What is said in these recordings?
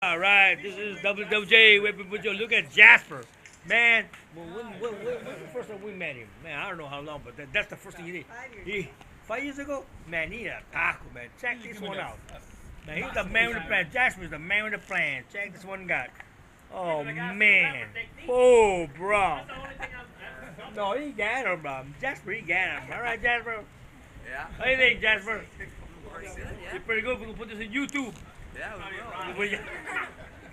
All right, this is WWJ Whipping with Joe. Look at Jasper, man. When's the first time we met him? Man, I don't know how long, but that's the first thing he did. 5 years ago, man, he had a taco, man. Check this one out. Man, he's the man with the plan. Jasper's the man with the plan. Check this one guy. Oh man, oh bro. No, he got him, bro. Jasper, he got him. All right, Jasper. Yeah. What do you think, Jasper? Yeah. You're pretty good. We're gonna put this in YouTube. Yeah, we will.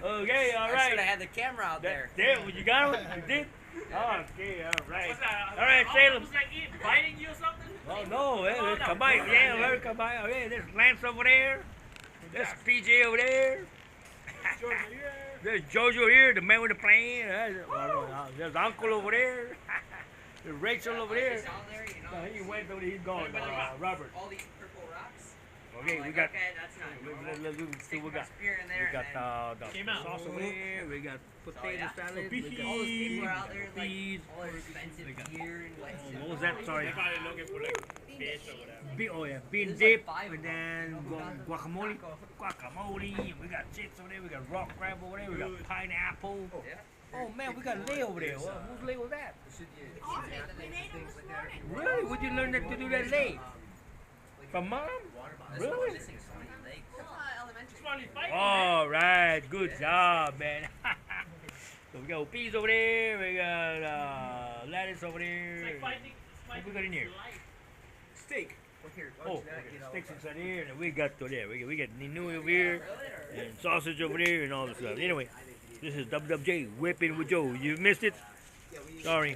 Okay, all I right. should have had the camera out there. There, you got it? You did? Okay, all right. All right, Salem. Biting you or something? Oh, no, there's Kabay. Yeah, there's Kabay. Okay, there's Lance over there. There's PJ over there. There's Jojo here, the man with the plane. There's Uncle over there. There's Rachel over there. No, he went over there. He's gone. Robert. All these purple rocks. Okay, we got. Okay, that's not Let's see what we got. We got the sauce over there. We got potato salad. We got all those people are out there like peas. all their expensive gear and like. What was that? Sorry. They're probably looking for like fish or whatever. Oh yeah, bean dip, and then guacamole. Guacamole. We got chips over there. We got rock crab over there. We got pineapple. Oh man, we got lay over there. Whose lay was that? Really? Would you learn that to do that lay? From mom? Really? All right, good job, man. So we got peas over there. We got lettuce over there. What we got in here? Steak. Oh, steaks inside here, and we got to there. We got Ninu over here, and sausage over there, and all this stuff. Anyway, this is WWJ Whipping with Joe. You missed it? Sorry.